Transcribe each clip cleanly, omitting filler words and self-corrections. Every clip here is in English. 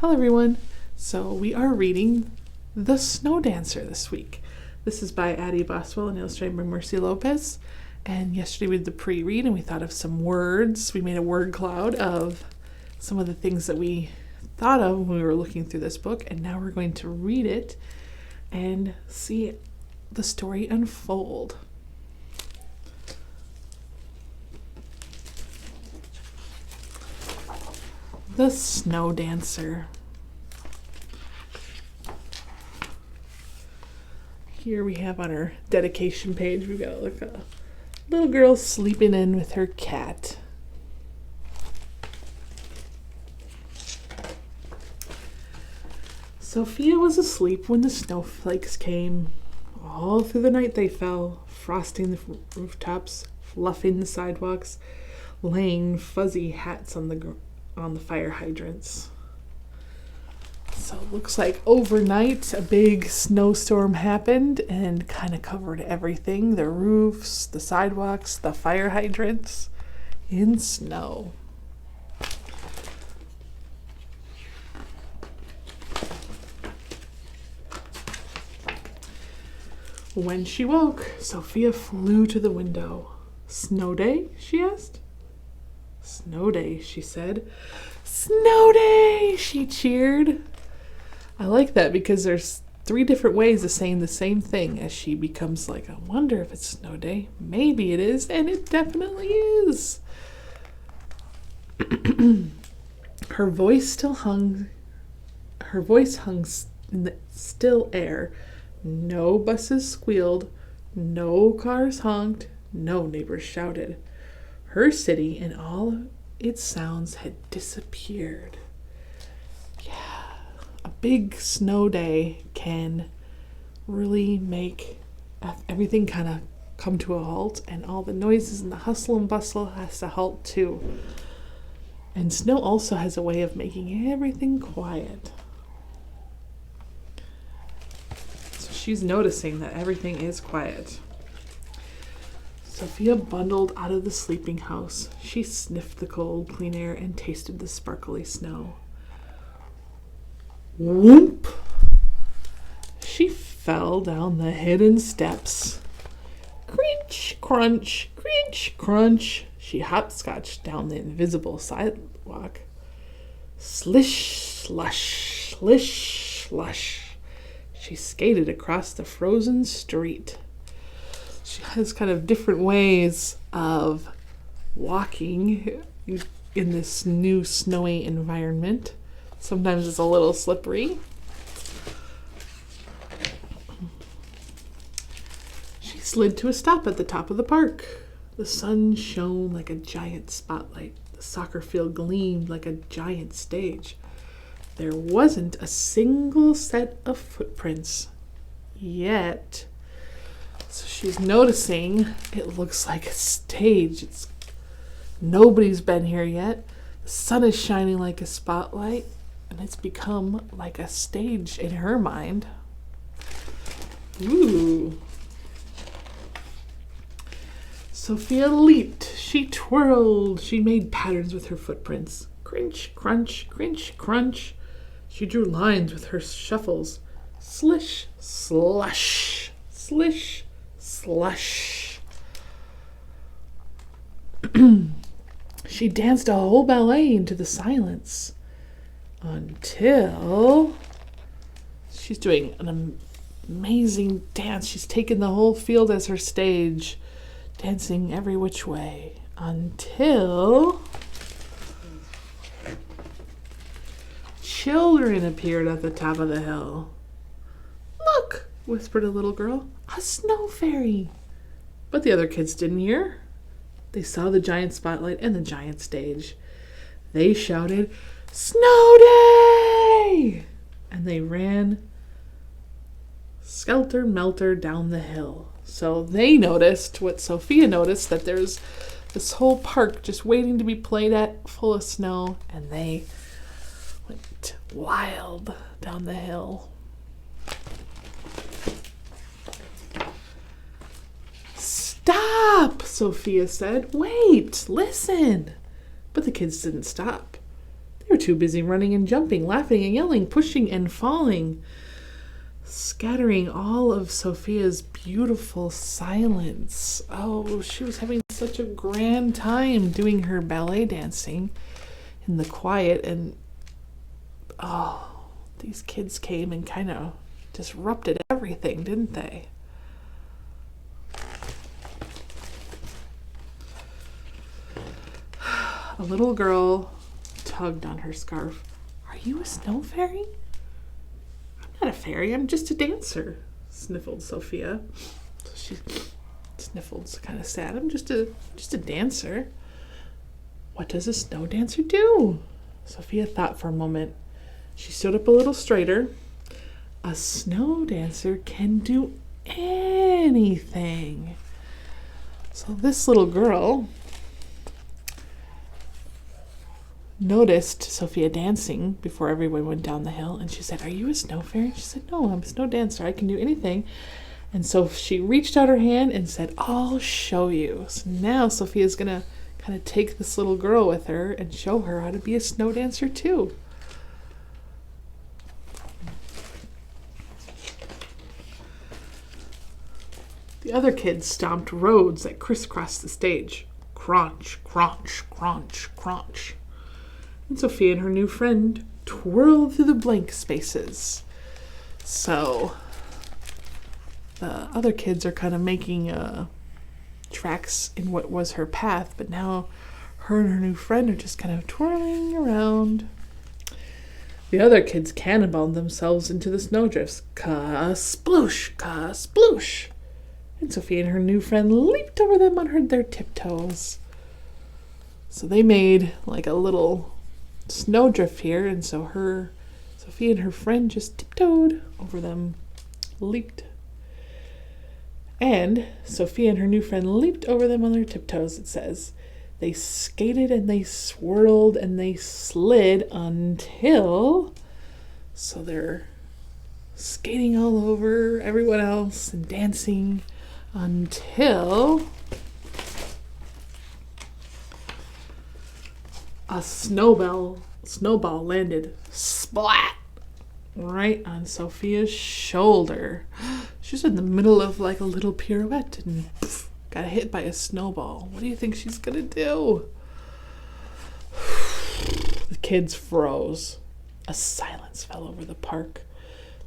Hello everyone. So we are reading The Snow Dancer this week. This is by Addie Boswell and illustrated by Mercy Lopez. And yesterday we did the pre-read and we thought of some words. We made a word cloud of some of the things that we thought of when we were looking through this book. And now we're going to read it and see the story unfold. The Snow Dancer. Here we have on our dedication page, we've got a little girl sleeping in with her cat. Sophia was asleep when the snowflakes came. All through the night they fell, frosting the rooftops, fluffing the sidewalks, laying fuzzy hats on the fire hydrants. So it looks like overnight a big snowstorm happened and kind of covered everything. The roofs, the sidewalks, the fire hydrants in snow. When she woke, Sophia flew to the window. "Snow day?" she asked. "Snow day," she said. "Snow day!" she cheered. I like that because there's 3 different ways of saying the same thing as she becomes like, I wonder if it's snow day. Maybe it is, and it definitely is. Her voice hung in the still air. No buses squealed, no cars honked, no neighbors shouted. Her city and all its sounds had disappeared. Yeah, a big snow day can really make everything kind of come to a halt, and all the noises and the hustle and bustle has to halt too. And snow also has a way of making everything quiet. So she's noticing that everything is quiet. Sophia bundled out of the sleeping house. She sniffed the cold, clean air and tasted the sparkly snow. Whoomp! She fell down the hidden steps. Crunch, crunch, crunch, crunch. She hopscotched down the invisible sidewalk. Slish, slush, slish, slush. She skated across the frozen street. She has kind of different ways of walking in this new snowy environment. Sometimes it's a little slippery. She slid to a stop at the top of the park. The sun shone like a giant spotlight. The soccer field gleamed like a giant stage. There wasn't a single set of footprints yet. So she's noticing it looks like a stage. Nobody's been here yet. The sun is shining like a spotlight, and it's become like a stage in her mind. Ooh. Sophia leaped. She twirled. She made patterns with her footprints. Crunch, crunch, crunch, crunch. She drew lines with her shuffles. Slish, slush, slish, slush. She danced a whole ballet into the silence until she's doing an amazing dance. She's taken the whole field as her stage, dancing every which way until children appeared at the top of the hill. "Look," whispered a little girl, "a snow fairy." But the other kids didn't hear. They saw the giant spotlight and the giant stage. They shouted, "Snow day!" And they ran skelter-melter down the hill. So they noticed what Sophia noticed, that there's this whole park just waiting to be played at, full of snow, and they went wild down the hill. "Stop!" Sophia said. "Wait, listen." But the kids didn't stop. They were too busy running and jumping, laughing and yelling, pushing and falling, scattering all of Sophia's beautiful silence. Oh, she was having such a grand time doing her ballet dancing in the quiet, and these kids came and kind of disrupted everything, didn't they? A little girl tugged on her scarf. "Are you a snow fairy?" "I'm not a fairy, I'm just a dancer," sniffled Sophia. So she sniffled, kind of sad. "I'm just a dancer." "What does a snow dancer do?" Sophia thought for a moment. She stood up a little straighter. "A snow dancer can do anything." So this little girl noticed Sophia dancing before everyone went down the hill, and she said, "Are you a snow fairy?" She said, "No, I'm a snow dancer. I can do anything." And so she reached out her hand and said, "I'll show you." So now Sophia's going to kind of take this little girl with her and show her how to be a snow dancer too. The other kids stomped roads that crisscrossed the stage. Crunch, crunch, crunch, crunch. And Sophia and her new friend twirled through the blank spaces. So the other kids are kind of making tracks in what was her path, but now her and her new friend are just kind of twirling around. The other kids cannonballed themselves into the snowdrifts. Ka-sploosh, ka-sploosh. And Sophia and her new friend leaped over them on their tiptoes. So they made like a little snowdrift here, and so Sophia and her friend just tiptoed over them, leaped. And Sophia and her new friend leaped over them on their tiptoes, it says. They skated and they swirled and they slid until... So they're skating all over everyone else and dancing until a snowball landed splat right on Sophia's shoulder. She's in the middle of like a little pirouette and got hit by a snowball. What do you think she's gonna do? The kids froze. A silence fell over the park.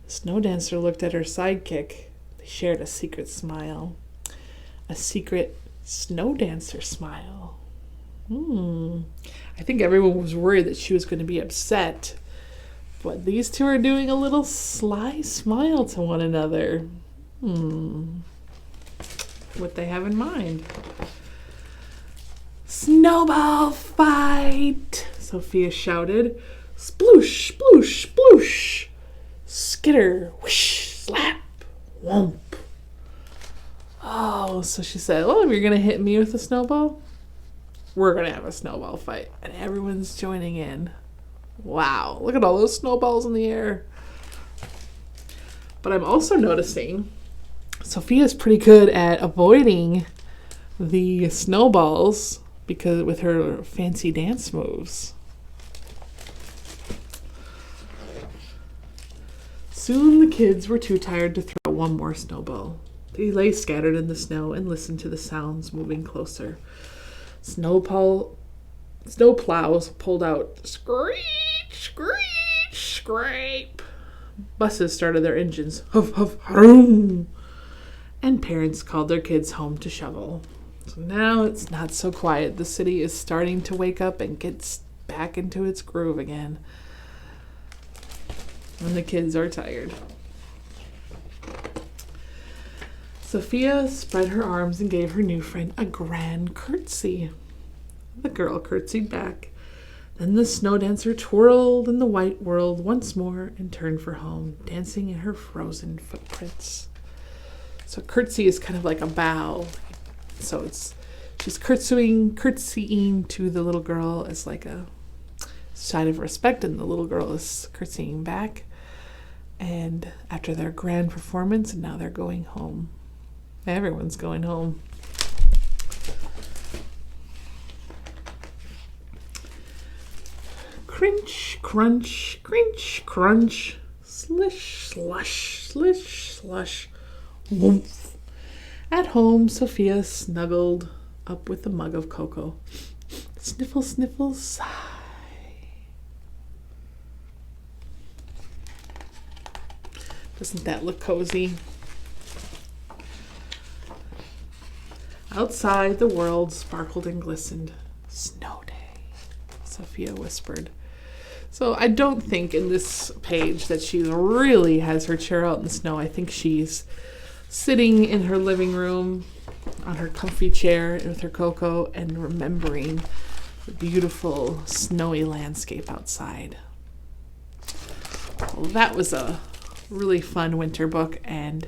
The snow dancer looked at her sidekick. They shared a secret smile. A secret snow dancer smile. I think everyone was worried that she was going to be upset. But these two are doing a little sly smile to one another. What they have in mind. "Snowball fight!" Sophia shouted. "Sploosh, sploosh, sploosh! Skitter, whoosh, slap, whomp." Oh, so she said, "Well, if you're going to hit me with a snowball, we're going to have a snowball fight." And everyone's joining in. Wow, look at all those snowballs in the air. But I'm also noticing Sophia's pretty good at avoiding the snowballs because with her fancy dance moves. Soon the kids were too tired to throw one more snowball. They lay scattered in the snow and listened to the sounds moving closer. Snow plows pulled out. Screech, screech, scrape. Buses started their engines. Huff, huff, hroom. And parents called their kids home to shovel. So now it's not so quiet. The city is starting to wake up and get back into its groove again. And the kids are tired. Sophia spread her arms and gave her new friend a grand curtsy. The girl curtsied back. Then the snow dancer twirled in the white world once more and turned for home, dancing in her frozen footprints. So curtsy is kind of like a bow. So she's curtsying to the little girl as like a sign of respect, and the little girl is curtsying back. And after their grand performance, and now they're going home. Everyone's going home. Crinch, crunch, crinch, crunch. Slish, slush, slish, slush. Woof. At home, Sophia snuggled up with a mug of cocoa. Sniffle, sniffle, sigh. Doesn't that look cozy? Outside, the world sparkled and glistened. Snow day, Sophia whispered. So I don't think in this page that she really has her chair out in the snow. I think she's sitting in her living room on her comfy chair with her cocoa and remembering the beautiful snowy landscape outside. Well, that was a really fun winter book, and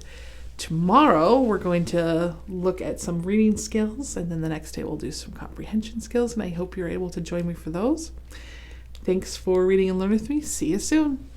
tomorrow we're going to look at some reading skills, and then the next day we'll do some comprehension skills, and I hope you're able to join me for those. Thanks for reading and learning with me. See you soon.